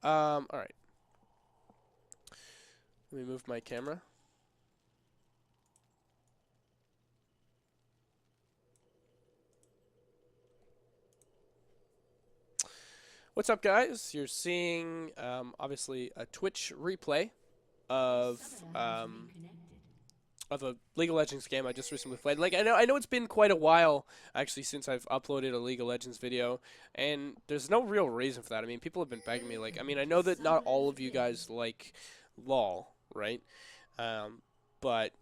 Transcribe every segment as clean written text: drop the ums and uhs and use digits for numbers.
All right. Let me move my camera. What's up, guys? You're seeing, obviously, a Twitch replay of um, of a League of Legends game I just recently played. Like, I know it's been quite a while actually since I've uploaded a League of Legends video, and there's no real reason for that. I mean, people have been begging me. Like, I mean, I know that not all of you guys like LoL, right? Um, but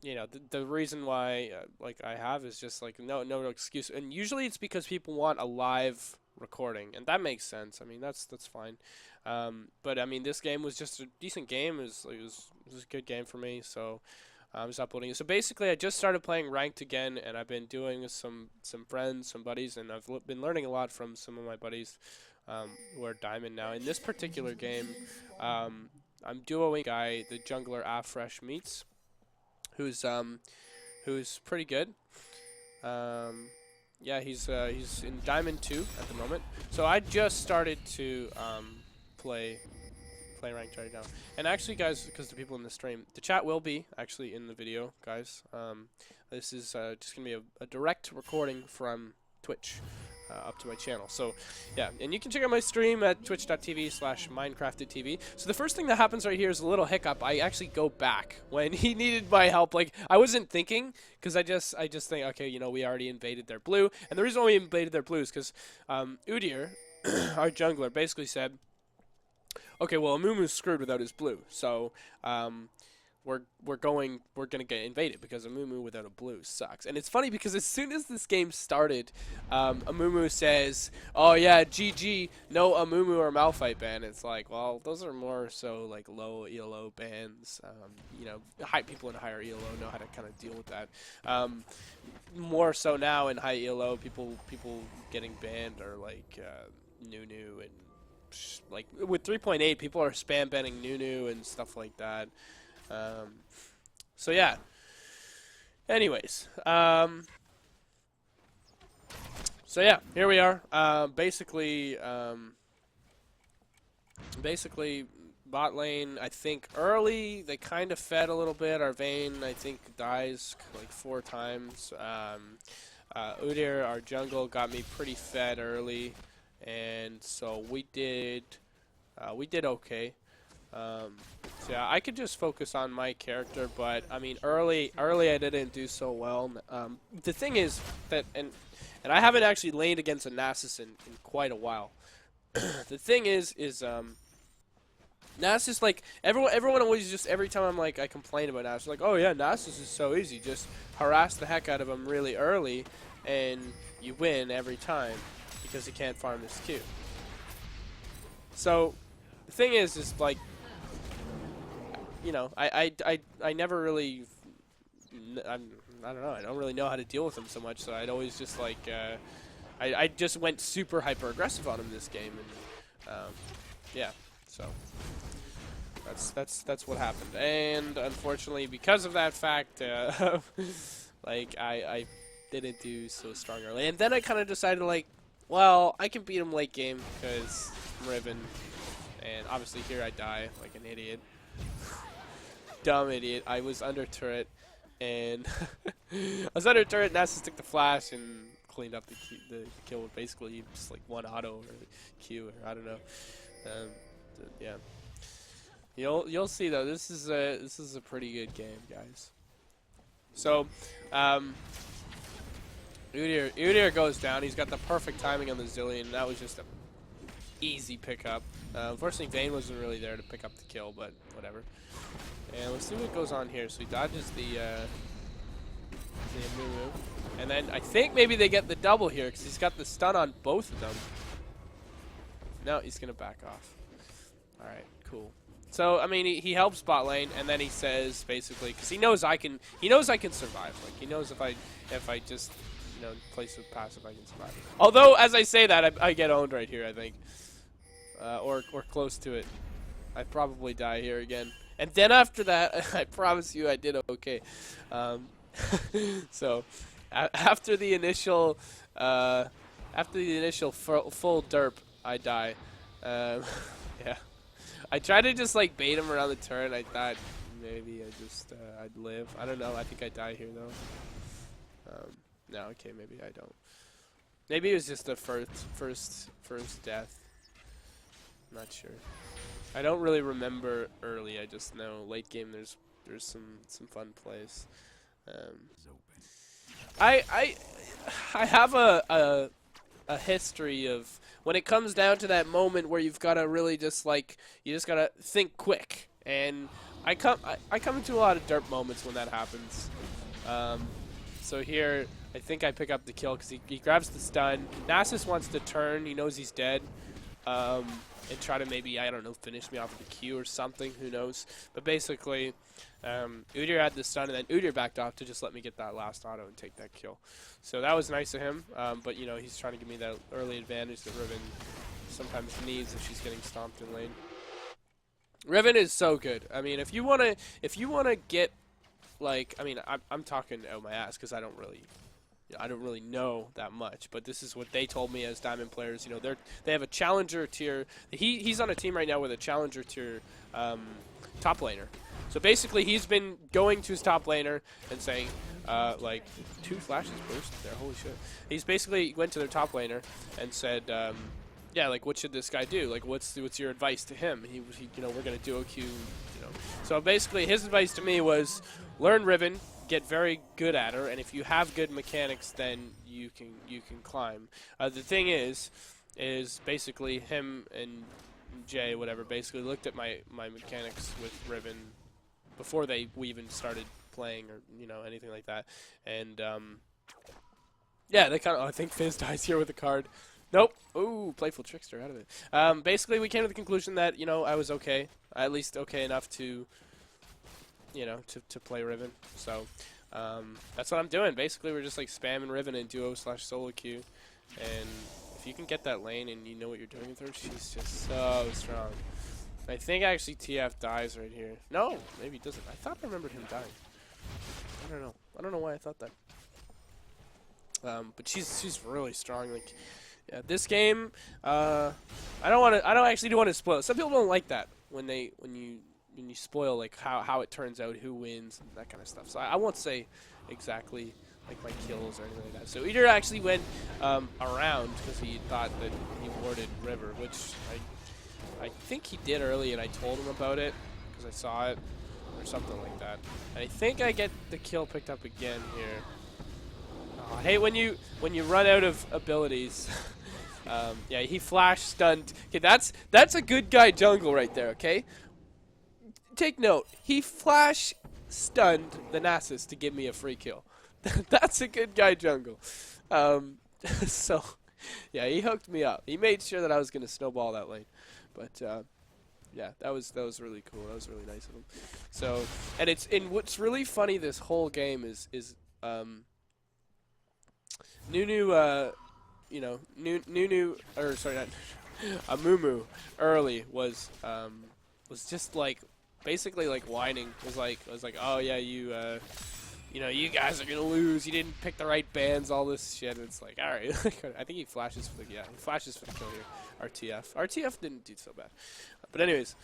the reason why like I have is just like no excuse, and usually it's because people want a live recording, and that makes sense. I mean, that's fine. But I mean, this game was just a decent game. It was a good game for me, so I'm just uploading it. So basically, I just started playing ranked again, and I've been doing with some friends, some buddies, and I've been learning a lot from some of my buddies who are diamond now. In this particular game, I'm duoing guy, the jungler Afresh meets, who's pretty good. Um, yeah, he's in Diamond 2 at the moment. So I just started to play ranked right now. And actually, guys, because the people in the stream, the chat will be actually in the video, guys. This is just gonna be a direct recording from Twitch. Up to my channel. So yeah, and you can check out my stream at twitch.tv/minecraftedtv. So the first thing that happens right here is a little hiccup. I actually go back when he needed my help. Like, I wasn't thinking, because I just think, okay, we already invaded their blue. And the reason why we invaded their blue is because Udyr, our jungler, basically said, okay, well, Amumu's screwed without his blue. So we're gonna get invaded because Amumu without a blue sucks. And it's funny because as soon as this game started, Amumu says, "Oh yeah, GG, no Amumu or Malphite ban." It's like, well, those are more so like low ELO bans. High people in higher ELO know how to kind of deal with that. More so now in high ELO, people getting banned are like Nunu and like with 3.8, people are spam banning Nunu and stuff like that. So yeah. Anyways, so yeah, here we are. Basically, bot lane. I think early they kind of fed a little bit. Our Vayne, I think, dies like 4 times. Udyr, our jungle, got me pretty fed early, and so we did okay. So yeah, I could just focus on my character, but I mean, early I didn't do so well. The thing is that, and I haven't actually laned against a Nasus in quite a while. The thing is Nasus, like, everyone always just, every time I complain about Nasus, like, oh yeah, Nasus is so easy, just harass the heck out of him really early, and you win every time, because he can't farm his Q. So, the thing is like, I never really, I don't know, I don't really know how to deal with him so much, so I'd always just like, I just went super hyper aggressive on him this game, and yeah, so that's what happened, and unfortunately because of that fact, like I didn't do so strong early, and then I kind of decided like, well, I can beat him late game because I'm Riven, and obviously here I die like an idiot. Dumb idiot. I was under turret, and I was under turret, Nasus took the flash and cleaned up the kill with basically just like one auto or Q, or I don't know. Yeah, you'll see though. This is a pretty good game, guys. So, Udyr goes down. He's got the perfect timing on the Zillion. That was just a easy pickup. Unfortunately, Vayne wasn't really there to pick up the kill, but whatever. And let's see what goes on here. So he dodges the Amumu. And then I think maybe they get the double here because he's got the stun on both of them. No, he's going to back off. Alright, cool. So, I mean, he helps bot lane, and then he says, basically, because he knows I can survive. Like, he knows if I just, place a passive, I can survive. Although, as I say that, I get owned right here, I think. Or close to it. I probably die here again. And then after that, I promise you I did okay. So, after the initial full derp, I die. Yeah. I tried to just like bait him around the turn. I thought maybe I'd live. I don't know. I think I die here though. No, okay, maybe I don't. Maybe it was just the first death. Not sure. I don't really remember early. I just know late game there's some fun plays. I have a history of when it comes down to that moment where you've got to really just like you just gotta think quick, and I come into a lot of derp moments when that happens. So here I think I pick up the kill because he grabs the stun. Nasus wants to turn. He knows he's dead. And try to maybe, I don't know, finish me off with a Q or something. Who knows? But basically, Udyr had the stun, and then Udyr backed off to just let me get that last auto and take that kill. So that was nice of him. But, you know, he's trying to give me that early advantage that Riven sometimes needs if she's getting stomped in lane. Riven is so good. I mean, if you wanna get, like, I mean, I'm talking out my ass because I don't really know that much, but this is what they told me as Diamond players. You know, they have a challenger tier. He's on a team right now with a challenger tier top laner. So basically, he's been going to his top laner and saying, like, 2 flashes burst there. Holy shit! He's basically went to their top laner and said, yeah, like, what should this guy do? Like, what's your advice to him? He you know, we're gonna duo Q. You know, so basically, his advice to me was learn Riven. Get very good at her, and if you have good mechanics, then you can climb. The thing is basically him and Jay, whatever, basically looked at my mechanics with Riven before we even started playing or anything like that, and yeah, they kind of. I think Fizz dies here with a card. Nope. Ooh, playful trickster out of it. Basically, we came to the conclusion that I was okay, at least okay enough to. To play Riven. So that's what I'm doing. Basically, we're just like spamming Riven in duo/SoloQ, and if you can get that lane and you know what you're doing with her, she's just so strong. I think actually TF dies right here. No, maybe he doesn't. I thought I remembered him dying. I don't know. I don't know why I thought that. But she's really strong. Like, yeah, this game, I don't actually want to spoil. Some people don't like that when you spoil like how it turns out, who wins, and that kind of stuff. So I won't say exactly like my kills or anything like that. So Udyr actually went around because he thought that he warded River, which I think he did early, and I told him about it because I saw it or something like that. And I think I get the kill picked up again here. Oh, I hate when you run out of abilities. Yeah, he flash stunned. Okay, that's a good guy jungle right there. Okay. Take note, he flash stunned the Nasus to give me a free kill. That's a good guy jungle. So, yeah, he hooked me up. He made sure that I was going to snowball that lane. But, yeah, that was really cool. That was really nice of him. So, and what's really funny this whole game is Nunu, or sorry, not Amumu early was just like, basically like whining. Was like, oh yeah, you guys are gonna lose. You didn't pick the right bands. All this shit. And it's like, all right. I think he flashes for the he flashes for the kill here. RTF didn't do so bad. But anyways,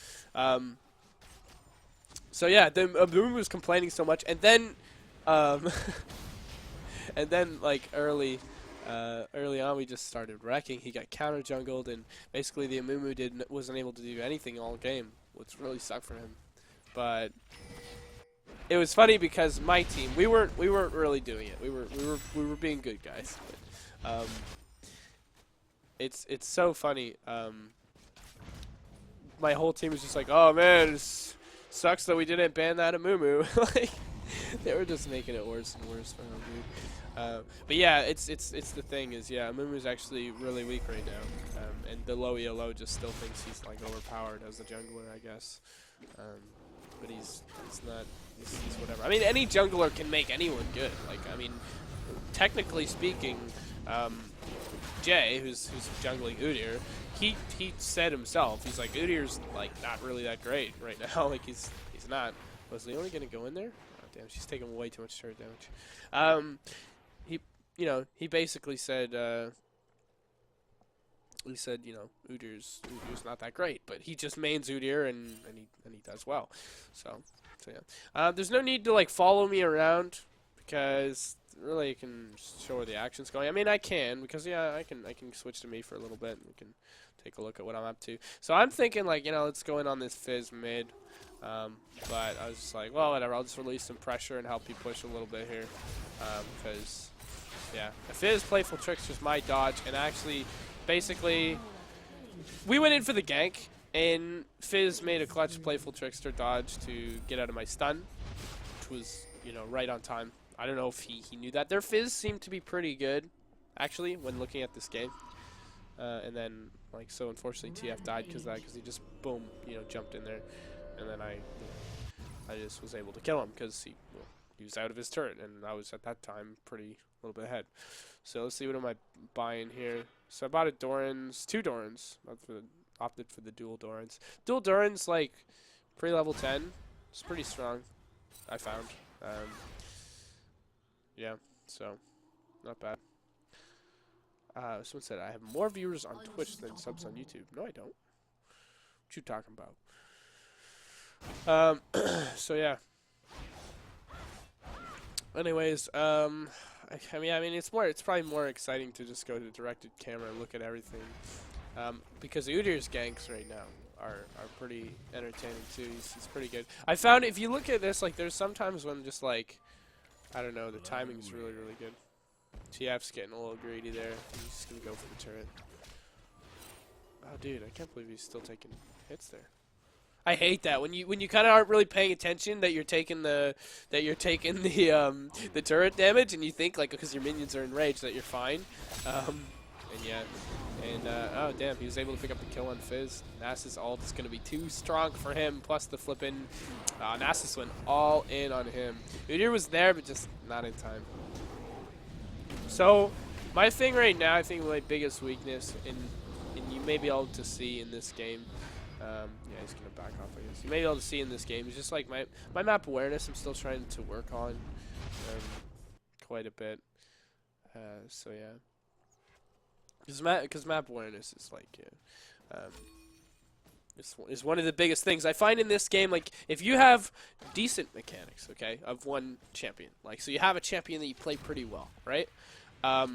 so yeah, the Boom was complaining so much, and then, and then like early on, we just started wrecking. He got counter jungled, and basically the Amumu wasn't able to do anything all game, which really sucked for him. But it was funny because my team, we weren't really doing it. We were being good guys. But, it's so funny. My whole team was just like, oh man, it sucks that we didn't ban that Amumu. Like, they were just making it worse and worse for him, dude. But yeah, it's the thing is, yeah, Amumu's actually really weak right now, and the low ELO just still thinks he's like overpowered as a jungler, I guess. But he's not. He's whatever. I mean, any jungler can make anyone good. Like, I mean, technically speaking, Jay, who's jungling Udyr, he said himself, he's like, Udyr's like not really that great right now. Like, he's not. Was Leone gonna go in there? Oh, damn, she's taking way too much turret damage. He basically said, he said, you know, Udyr's not that great, but he just mains Udyr and he does well. So yeah. There's no need to like follow me around because really you can show where the action's going. I mean, I can because yeah, I can switch to me for a little bit. And we can take a look at what I'm up to. So I'm thinking like, you know, let's go in on this Fizz mid. But I was just like, well, whatever. I'll just release some pressure and help you push a little bit here. Because yeah, Fizz playful tricks was my dodge, and actually, basically, we went in for the gank, and Fizz made a clutch playful trickster dodge to get out of my stun, which was, you know, right on time. I don't know if he knew that. Their Fizz seemed to be pretty good, actually, when looking at this game. And then, like, so unfortunately, TF died because he just, boom, you know, jumped in there. And then I just was able to kill him because he was out of his turret, and I was, at that time, a little bit ahead. So let's see, what am I buying here? So I bought a Doran's, 2 Dorans. Opted for the dual Dorans. Dual Dorans, like, pre-level 10. It's pretty strong, I found. Yeah, so not bad. Someone said I have more viewers on Twitch than subs on YouTube. No, I don't. What you talking about? So yeah. Anyways, I mean, it's probably more exciting to just go to directed camera and look at everything, because Udyr's ganks right now are pretty entertaining too. He's pretty good. I found if you look at this, like, there's sometimes when just like, I don't know, the timing's really good. TF's getting a little greedy there. He's just gonna go for the turret. Oh, dude, I can't believe he's still taking hits there. I hate that when you kind of aren't really paying attention that you're taking the turret damage, and you think like because your minions are enraged that you're fine, and yeah, and oh damn, he was able to pick up the kill on Fizz. Nasus ult is gonna be too strong for him. Plus the flippin' Nasus went all in on him. Udyr was there, but just not in time. So my thing right now, I think my biggest weakness, and you may be able to see in this game. Yeah, he's gonna back off, I guess. You may be able to see in this game, it's just like my map awareness I'm still trying to work on quite a bit. So yeah. Because map awareness is like, yeah, it's one of the biggest things I find in this game. Like, if you have decent mechanics, okay, of one champion, like, so you have a champion that you play pretty well, right? But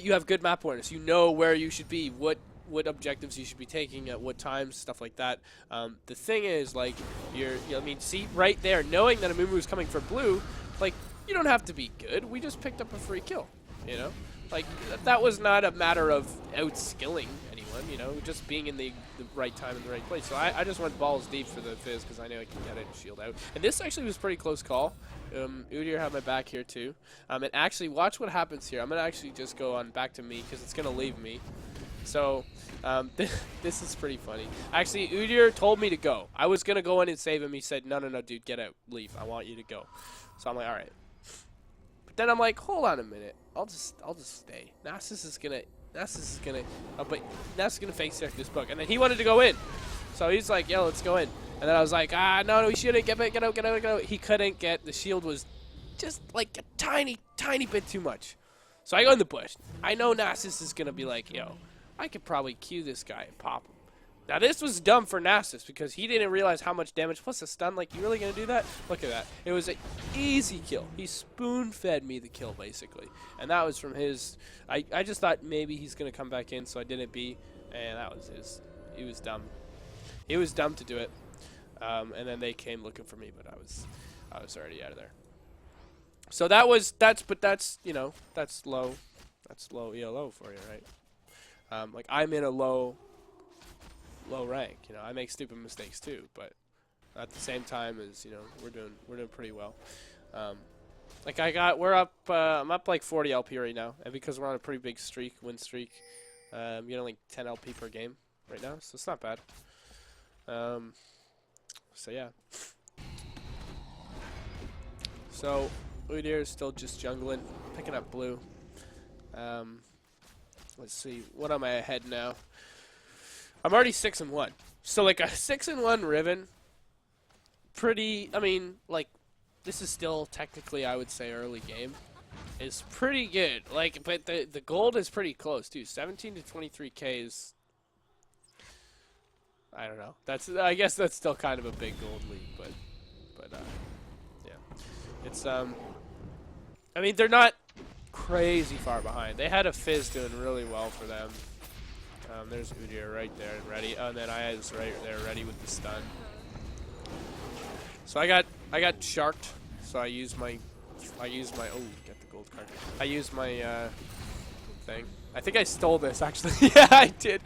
you have good map awareness. You know where you should be, what objectives you should be taking at what times, stuff like that. The thing is, like, I mean, see right there, knowing that Amumu is coming for blue, like, you don't have to be good. We just picked up a free kill, you know? Like, that was not a matter of outskilling anyone, you know, just being in the right time in the right place. So I just went balls deep for the Fizz because I know I can get it and shield out. And this actually was a pretty close call. Udyr had my back here too. And actually, watch what happens here. I'm going to actually just go on back to me because it's going to leave me. So, this is pretty funny. Actually, Udyr told me to go. I was going to go in and save him. He said, no, dude, get out. Leave. I want you to go. So I'm like, all right. But then I'm like, hold on a minute. I'll just stay. Nasus is gonna fake check this book. And then he wanted to go in. So he's like, yeah, let's go in. And then I was like, no, we shouldn't. Get out. He couldn't get, the shield was just like a tiny bit too much. So I go in the bush. I know Nasus is gonna be like, yo, I could probably Q this guy and pop him. Now this was dumb for Nasus because he didn't realize how much damage, plus a stun. Like, you really gonna do that? Look at that. It was an easy kill. He spoon-fed me the kill, basically. And that was from his, I just thought maybe he's gonna come back in, so I didn't be, and that was he was dumb. He was dumb to do it. And then they came looking for me, but I was already out of there. So that's, you know, that's low ELO for you, right? Like, I'm in a low rank, you know. I make stupid mistakes too, but at the same time as, you know, we're doing pretty well. Like, I'm up like 40 LP right now, and because we're on a pretty big win streak, getting like 10 LP per game right now, so it's not bad. So yeah. So Udyr is still just jungling, picking up blue. Let's see, what am I ahead now? I'm already 6-1. So like a 6-1 Riven, pretty, I mean, like, this is still technically, I would say, early game. is pretty good. Like, but the gold is pretty close too. 17 to 23k is, I don't know. I guess that's still kind of a big gold lead, but yeah, it's I mean, they're not crazy far behind. They had a Fizz doing really well for them. There's Udyr right there and ready. Oh, and then I was right there ready with the stun. So I got sharked. So I used my oh, get the gold card. I used my thing. I think I stole this actually. Yeah, I did.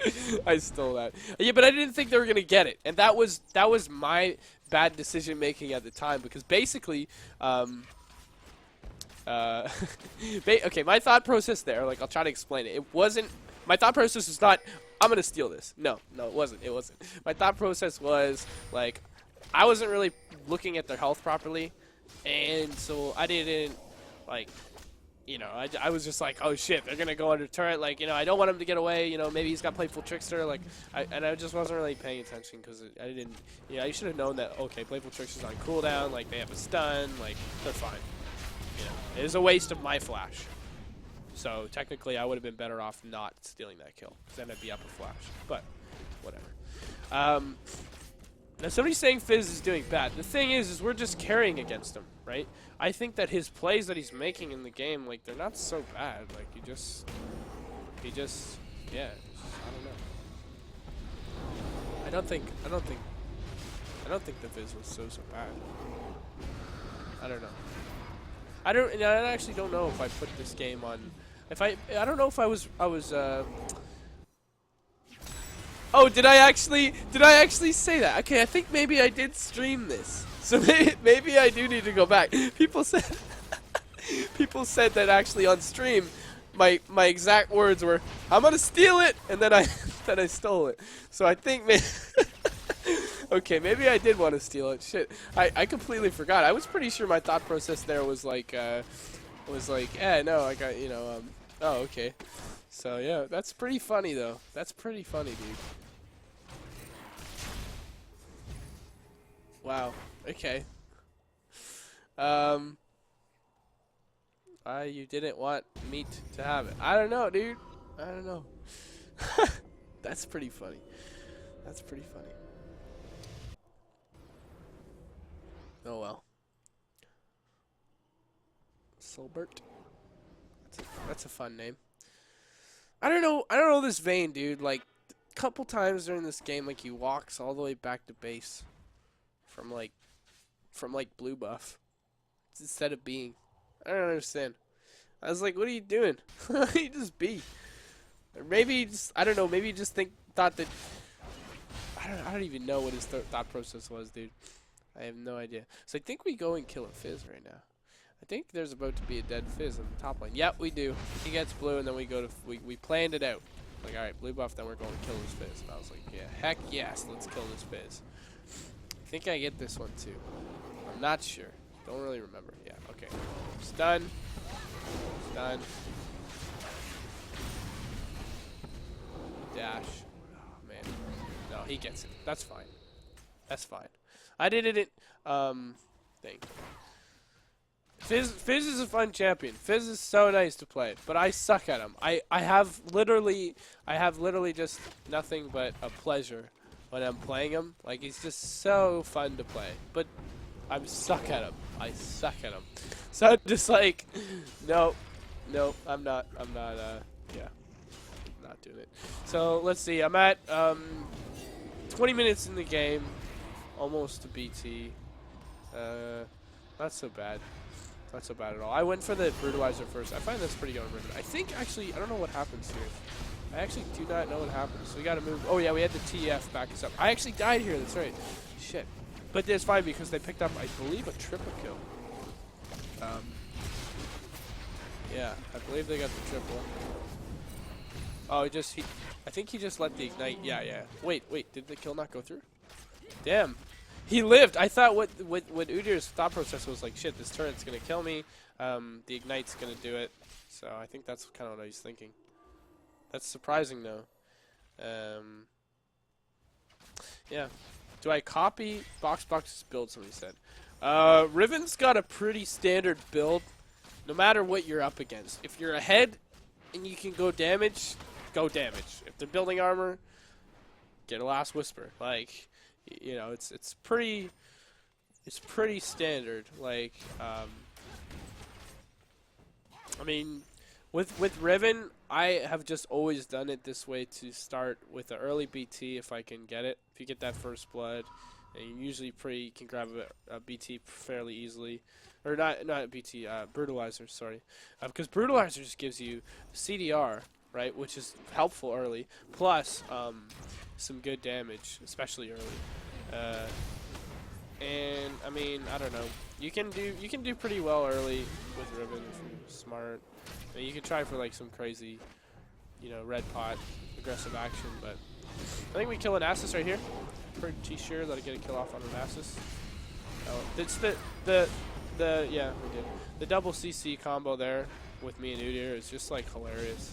I stole that. Yeah, but I didn't think they were gonna get it, and that was my bad decision making at the time, because basically, okay, my thought process there, like, I'll try to explain it. It wasn't, my thought process was not, I'm gonna steal this. No, it wasn't. My thought process was like, I wasn't really looking at their health properly, and so I didn't, like, you know, I was just like, oh shit, they're gonna go under turret, like, you know, I don't want him to get away, you know, maybe he's got Playful Trickster, like, and I just wasn't really paying attention, because I didn't, you know, I should have known that, okay, Playful Trickster's on cooldown, like, they have a stun, like, they're fine, you know, it was a waste of my flash, so technically I would have been better off not stealing that kill, because then I'd be up a flash, but whatever. Now somebody's saying Fizz is doing bad. The thing is we're just carrying against him, right? I think that his plays that he's making in the game, like, they're not so bad. Like, he just, yeah, I don't know. I don't think the Fizz was so bad. I don't know. I actually don't know if I put this game on. I don't know if I was. Oh, did I actually say that? Okay, I think maybe I did stream this. So maybe I do need to go back. People said that actually on stream, my exact words were, "I'm gonna steal it," and then I stole it. So I think okay, maybe I did want to steal it. Shit, I completely forgot. I was pretty sure my thought process there was like no, I got, you know, oh, okay. So yeah, that's pretty funny though. That's pretty funny, dude. Wow. Okay. You didn't want meat to have it. I don't know, dude. I don't know. That's pretty funny. That's pretty funny. Oh well. Solbert. That's a fun name. I don't know this Vayne, dude. Like, a couple times during this game, like, he walks all the way back to base from blue buff instead of being. I don't understand. I was like, what are you doing? You just be. Or maybe just, I don't know, maybe he just thought that, I don't even know what his thought process was, dude. I have no idea. So I think we go and kill a Fizz right now. I think there's about to be a dead Fizz on the top lane. Yep, we do. He gets blue, and then we go to, we planned it out. Like, alright, blue buff, then we're going to kill this Fizz. And I was like, yeah, heck yes, let's kill this Fizz. I think I get this one too. I'm not sure. Don't really remember. Yeah, okay. Stun. Stun. Dash. Oh, man. No, he gets it. That's fine. That's fine. I did it thing. Fizz is a fun champion. Fizz is so nice to play, but I suck at him. I have literally just nothing but a pleasure when I'm playing him. Like, he's just so fun to play, but I'm stuck at him. I suck at him. So I'm just like, nope, I'm not, yeah, not doing it. So let's see, I'm at 20 minutes in the game, almost to BT. Not so bad. Not so bad at all. I went for the Brutalizer first. I find that's pretty good on Riven. I think, actually, I don't know what happens here. I actually do not know what happens. So we gotta move. Oh yeah, we had the TF back us up. I actually died here, that's right. Shit. But it's fine because they picked up, I believe, a triple kill. Yeah, I believe they got the triple. Oh, I think he just let the ignite. Yeah. Wait, did the kill not go through? Damn. He lived. I thought what Udyr's thought process was like, shit, this turret's gonna kill me. The ignite's gonna do it. So I think that's kind of what he's thinking. That's surprising though. Yeah. Do I copy Box's build? Somebody said. Riven's got a pretty standard build. no matter what you're up against. If you're ahead and you can go damage, go damage. If they're building armor, get a Last Whisper. Like, you know, it's pretty standard. Like, I mean, with Riven, I have just always done it this way to start with the early BT if I can get it. If you get that first blood, and you usually can grab a BT fairly easily. Or not BT, Brutalizer, sorry. Because Brutalizer just gives you CDR, right, which is helpful early, plus some good damage, especially early. And I mean, I don't know. You can do pretty well early with Riven if you're smart. I mean, you can try for like some crazy, you know, red pot aggressive action, but I think we kill an Nasus right here. Pretty sure that I get a kill off on an Nasus. Oh, it's yeah, we did. The double CC combo there with me and Udyr is just like hilarious.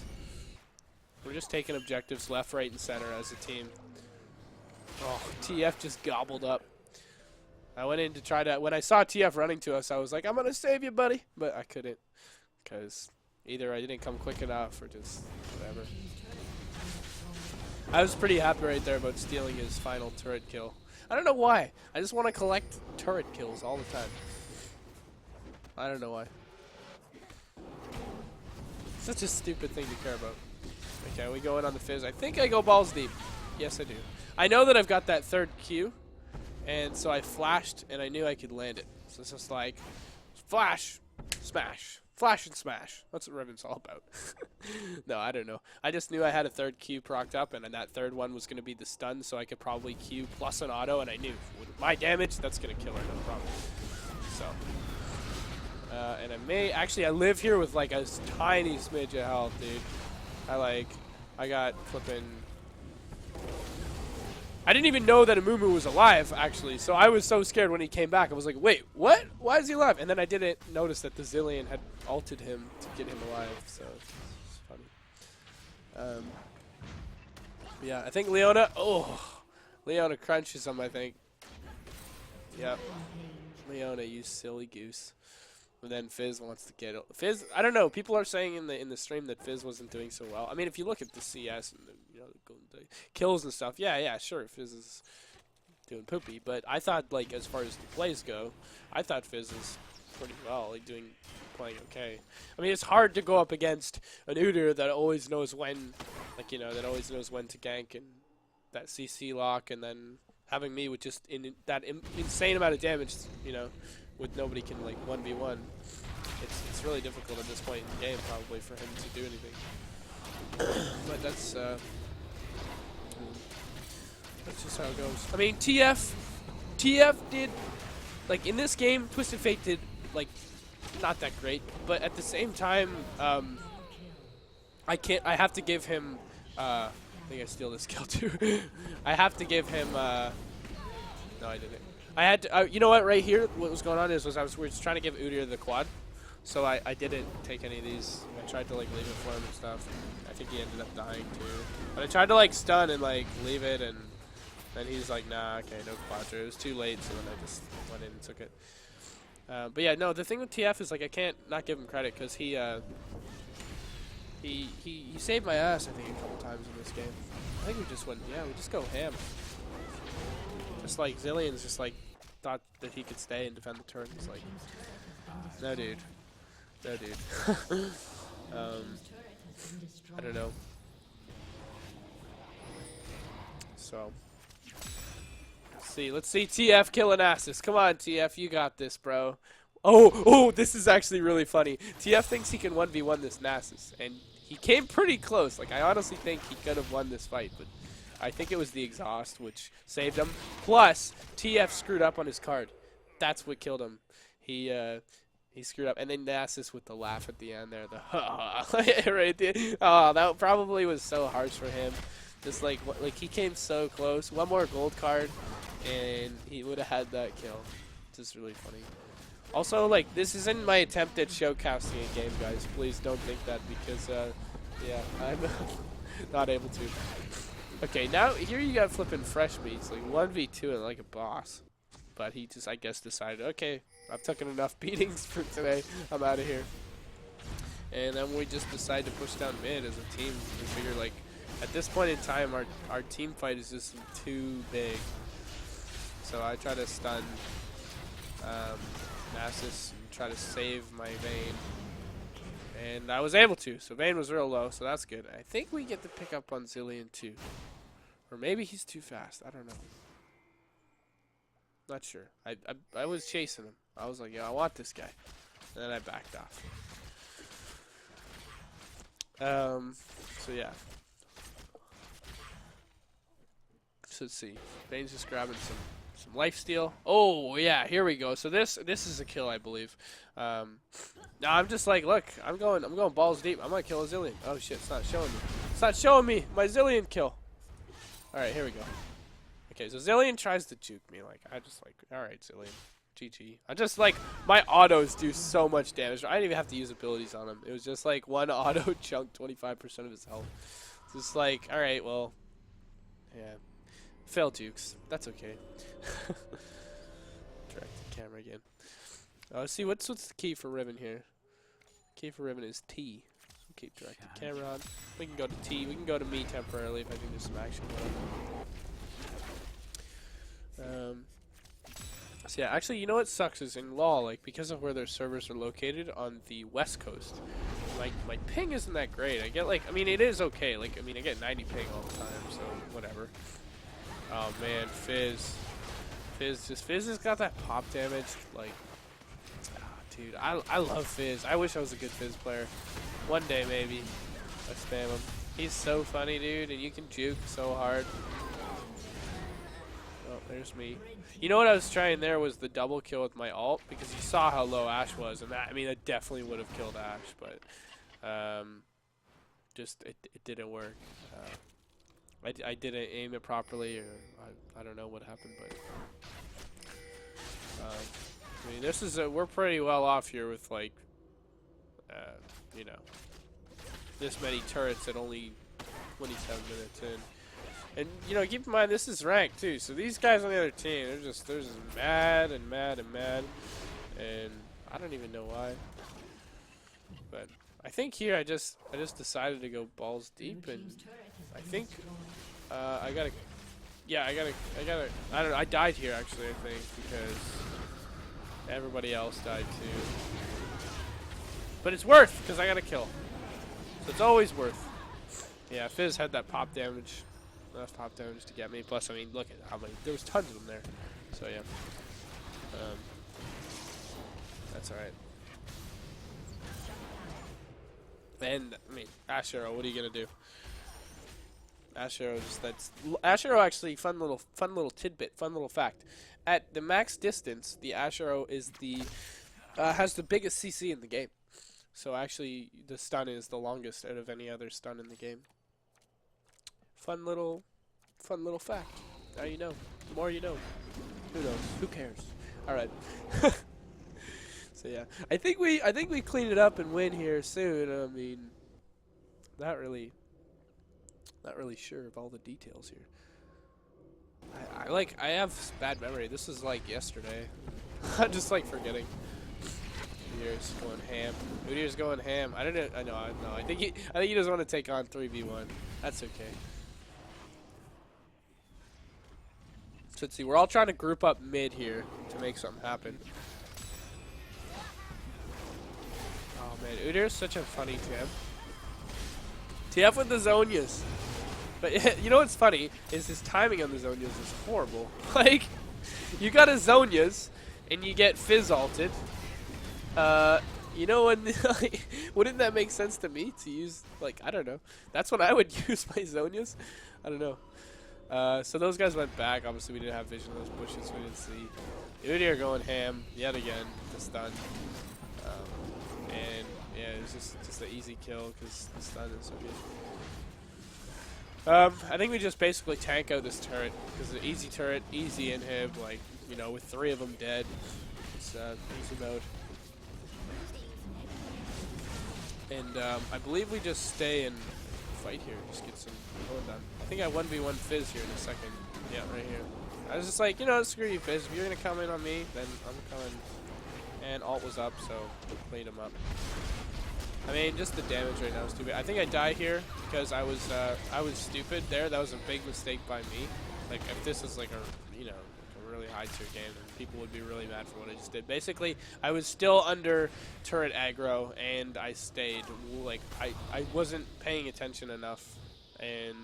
We're just taking objectives left, right, and center as a team. Oh, TF just gobbled up. I went in to try to, when I saw TF running to us, I was like, I'm going to save you, buddy. But I couldn't, because either I didn't come quick enough or just whatever. I was pretty happy right there about stealing his final turret kill. I don't know why. I just want to collect turret kills all the time. I don't know why. Such a stupid thing to care about. Okay, we go in on the Fizz. I think I go balls deep. Yes, I do. I know that I've got that third Q, and so I flashed, and I knew I could land it. So it's just like, flash, smash, flash and smash. That's what Riven's all about. No, I don't know. I just knew I had a third Q procced up, and then that third one was going to be the stun, so I could probably Q plus an auto, and I knew with my damage, that's going to kill her, no problem. So, and I live here with like a tiny smidge of health, dude. I got flipping. I didn't even know that Amumu was alive, actually, so I was so scared when he came back. I was like, wait, what? Why is he alive? And then I didn't notice that the Zillion had ulted him to get him alive, so it's funny. Yeah, I think Leona, Leona crunches him, I think. Yep. Leona, you silly goose. And then Fizz wants to get it. Fizz, I don't know. People are saying in the stream that Fizz wasn't doing so well. I mean, if you look at the CS and the kills and stuff, yeah, sure, Fizz is doing poopy. But I thought, like, as far as the plays go, I thought Fizz is pretty well, like playing okay. I mean, it's hard to go up against an Udyr that always knows when, like, that always knows when to gank and that CC lock, and then having me with just that insane amount of damage, with nobody can like 1v1. It's really difficult at this point in the game probably for him to do anything. But that's just how it goes. I mean, TF did, like, in this game, Twisted Fate did like not that great, but at the same time, I have to give him I think I steal this kill too. I have to give him no, I didn't. I had to, you know what, right here, what was going on is we were just trying to give Udyr the quad, so I didn't take any of these. I tried to, like, leave it for him and stuff. I think he ended up dying, too. But I tried to, like, stun and, like, leave it, and then he's like, nah, okay, no quadra. It was too late, so then I just went in and took it. But, yeah, no, the thing with TF is, like, I can't not give him credit, because he saved my ass, I think, a couple times in this game. I think we just go ham. Just like Zillion's just like thought that he could stay and defend the turn. He's like, no dude. I don't know. So let's see TF kill an Nasus. Come on, TF, you got this, bro. Oh, this is actually really funny. TF thinks he can 1v1 this Nasus, and he came pretty close. Like, I honestly think he could have won this fight, but I think it was the exhaust which saved him. Plus, TF screwed up on his card. That's what killed him. He screwed up. And then Nasus with the laugh at the end there. The right there. Oh, that probably was so harsh for him. Just like he came so close. One more gold card, and he would have had that kill. Just really funny. Also, like, this isn't my attempt at showcasting a game, guys. Please don't think that, because, yeah, I'm not able to. Okay, now here you got flipping fresh meats, like 1v2 and like a boss. But he just, I guess, decided, okay, I've taken enough beatings for today. I'm out of here. And then we just decide to push down mid as a team. We figure, like, at this point in time, our team fight is just too big. So I try to stun Nasus and try to save my Vayne. And I was able to, so Vayne was real low, so that's good. I think we get to pick up on Zilean too. Or maybe he's too fast, I don't know. Not sure. I was chasing him. I was like, yeah, I want this guy. And then I backed off. So yeah. So let's see. Vayne's just grabbing some lifesteal. Oh yeah, here we go. So this is a kill, I believe. Now I'm just like, look, I'm going balls deep. I'm gonna kill a Zilean. Oh shit, it's not showing me. It's not showing me my Zilean kill. All right, here we go. Okay, so Zilean tries to juke me. Like I just like, all right, Zilean. GG. I just like my autos do so much damage. I didn't even have to use abilities on him. It was just like one auto chunk 25% of his health. Just like, all right, well, yeah, fail jukes. That's okay. Direct the camera again. Let's see what's the key for Riven here. Key for Riven is T. So keep direct the camera on. We can go to T. We can go to me temporarily if I think there's some action going on. So yeah, actually, you know what sucks is in LoL, like because of where their servers are located on the west coast, my ping isn't that great. I get like, I mean, it is okay. Like, I mean, I get 90 ping all the time, so whatever. Oh man, Fizz has got that pop damage. Like, dude, I love Fizz. I wish I was a good Fizz player. One day maybe. I spam him. He's so funny, dude, and you can juke so hard. Oh, there's me. You know what I was trying there was the double kill with my ult, because you saw how low Ashe was, and that, I mean, it definitely would have killed Ashe, but just it didn't work. I didn't aim it properly, or I don't know what happened, but I mean, this is we're pretty well off here with like you know, this many turrets at only 27 minutes in. And, you know, keep in mind, this is ranked, too. So these guys on the other team, they're just mad and mad and mad. And I don't even know why. But I think here I just decided to go balls deep. And I think I don't know, I died here, actually, I think, because everybody else died, too. But it's worth, because I got a kill. So it's always worth. Yeah, Fizz had that pop damage. Enough pop damage to get me. Plus, I mean, look at how many. There was tons of them there. So yeah, that's all right. And I mean, Ashe Arrow. What are you gonna do? Ashe Arrow Ashe Arrow actually fun little tidbit, fun little fact. At the max distance, the Ashe Arrow is has the biggest CC in the game. So actually, the stun is the longest out of any other stun in the game. Fun little fact. Now you know. The more you know. Who knows? Who cares? All right. So yeah, I think we clean it up and win here soon. I mean, not really sure of all the details here. I have bad memory. This is like yesterday. I'm just like forgetting. Udyr's going ham. Udyr's going ham. I know. I think he doesn't want to take on 3v1. That's okay. So let's see, we're all trying to group up mid here to make something happen. Oh man, Udyr's such a funny TF. TF with the Zhonya's. But you know what's funny is his timing on the Zhonya's is horrible. Like, you got a Zhonya's and you get Fizz ulted. You know, when wouldn't that make sense to me to use, like, I don't know. That's when I would use my Zhonya's. I don't know. So those guys went back. Obviously, we didn't have vision of those bushes, so we didn't see. Udyr going ham yet again, the stun. And yeah, it was just an easy kill because the stun is so good. I think we just basically tank out this turret because it's an easy turret, easy inhib. Like, you know, with 3 of them dead, it's easy mode. And I believe we just stay and fight here, just get some going done. I think I 1v1 Fizz here in a second. Yeah, right here. I was just like, you know, screw you, Fizz. If you're gonna come in on me, then I'm coming. And ult was up, so cleaned him up. I mean, just the damage right now is stupid. I think I die here because I was stupid there. That was a big mistake by me. Like, if this is like a, you know, like a really high tier game, then people would be really mad for what I just did. Basically, I was still under turret aggro, and I stayed. Like, I wasn't paying attention enough, and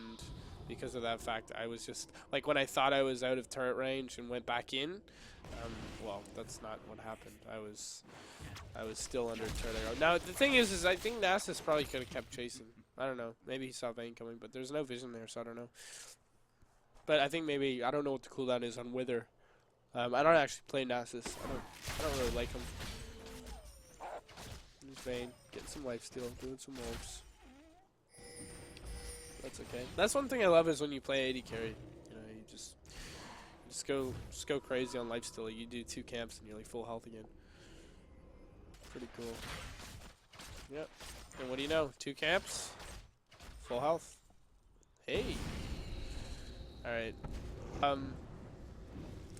because of that fact, I was just, like, when I thought I was out of turret range and went back in, well, that's not what happened. I was still under turret aggro. Now, the thing is I think Nasus probably could have kept chasing. I don't know. Maybe he saw Vayne coming, but there's no vision there, so I don't know. But I think maybe, I don't know what the cooldown is on Wither. I don't actually play Nasus. I don't really like him. He's Vayne, getting some lifesteal, doing some wolves. That's okay. That's one thing I love is when you play AD carry. You know, you just go crazy on lifesteal. You do 2 camps and you're like full health again. Pretty cool. Yep. And what do you know? 2 camps, full health. Hey. All right.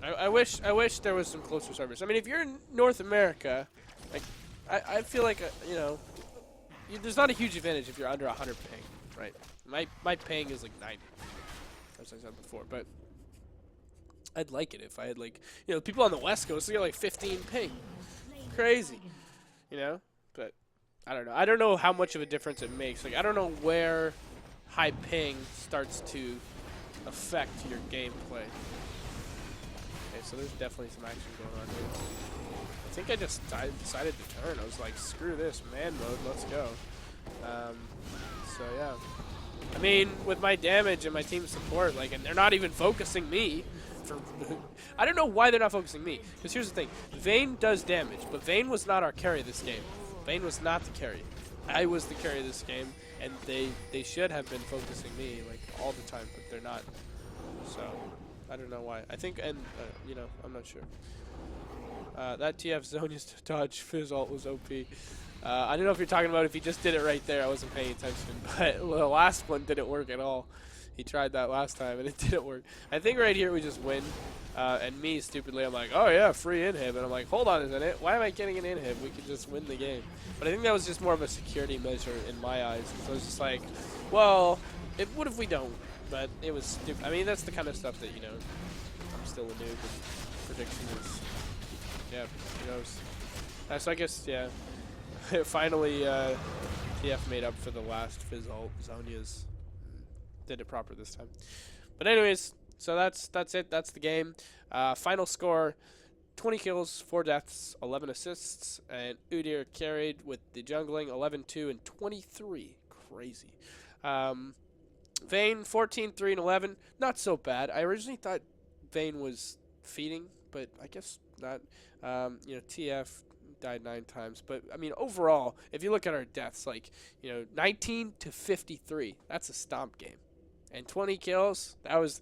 I wish there was some closer servers. I mean, if you're in North America, like I feel like you know, there's not a huge advantage if you're under 100 ping, right? My ping is like 90, as I said before, but I'd like it if I had, like, you know, people on the West Coast, they got like 15 ping, crazy, you know. But I don't know. I don't know how much of a difference it makes. Like, I don't know where high ping starts to affect your gameplay. Okay, so there's definitely some action going on here. I think I just decided to turn. I was like, screw this, man mode, let's go. So yeah. I mean, with my damage and my team support, like, and they're not even focusing me. I don't know why they're not focusing me. Because here's the thing. Vayne does damage, but Vayne was not our carry this game. Vayne was not the carry. I was the carry this game, and they should have been focusing me, like, all the time, but they're not. So, I don't know why. I think, and, you know, I'm not sure. That TF Zonia's dodge fizz ult was OP. I don't know if you're talking about if he just did it right there. I wasn't paying attention, but the last one didn't work at all. He tried that last time, and it didn't work. I think right here we just win. And me, stupidly, I'm like, oh yeah, free inhib. And I'm like, hold on a minute. Why am I getting an inhib? We could just win the game. But I think that was just more of a security measure in my eyes. So I was just like, well, what if we don't? But it was stupid. I mean, that's the kind of stuff that, you know, I'm still a noob, and prediction is, yeah, who knows. So I guess, yeah, finally TF made up for the last fizz ult. Zonia's did it proper this time. But anyways, so that's it. That's the game. Final score, 20 kills, 4 deaths, 11 assists, and Udyr carried with the jungling, 11-2 and 23. Crazy. Vayne, 14, 3, and 11. Not so bad. I originally thought Vayne was feeding, but I guess not. You know, TF died 9 times. But, I mean, overall, if you look at our deaths, like, you know, 19 to 53. That's a stomp game. And 20 kills, that was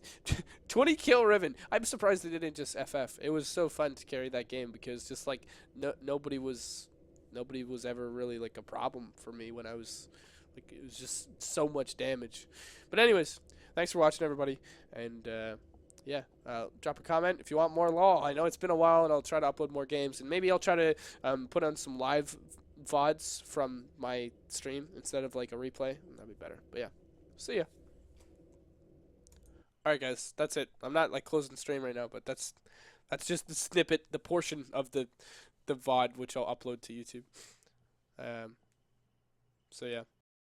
20 kill Riven. I'm surprised they didn't just FF. It was so fun to carry that game because just like nobody was ever really like a problem for me when I was like, it was just so much damage. But anyways, thanks for watching, everybody, and yeah, drop a comment if you want more LoL. I know it's been a while, and I'll try to upload more games, and maybe I'll try to put on some live VODs from my stream instead of like a replay. That'd be better. But yeah, see ya. Alright guys, that's it. I'm not like closing the stream right now, but that's just the snippet, the portion of the VOD which I'll upload to YouTube. So yeah.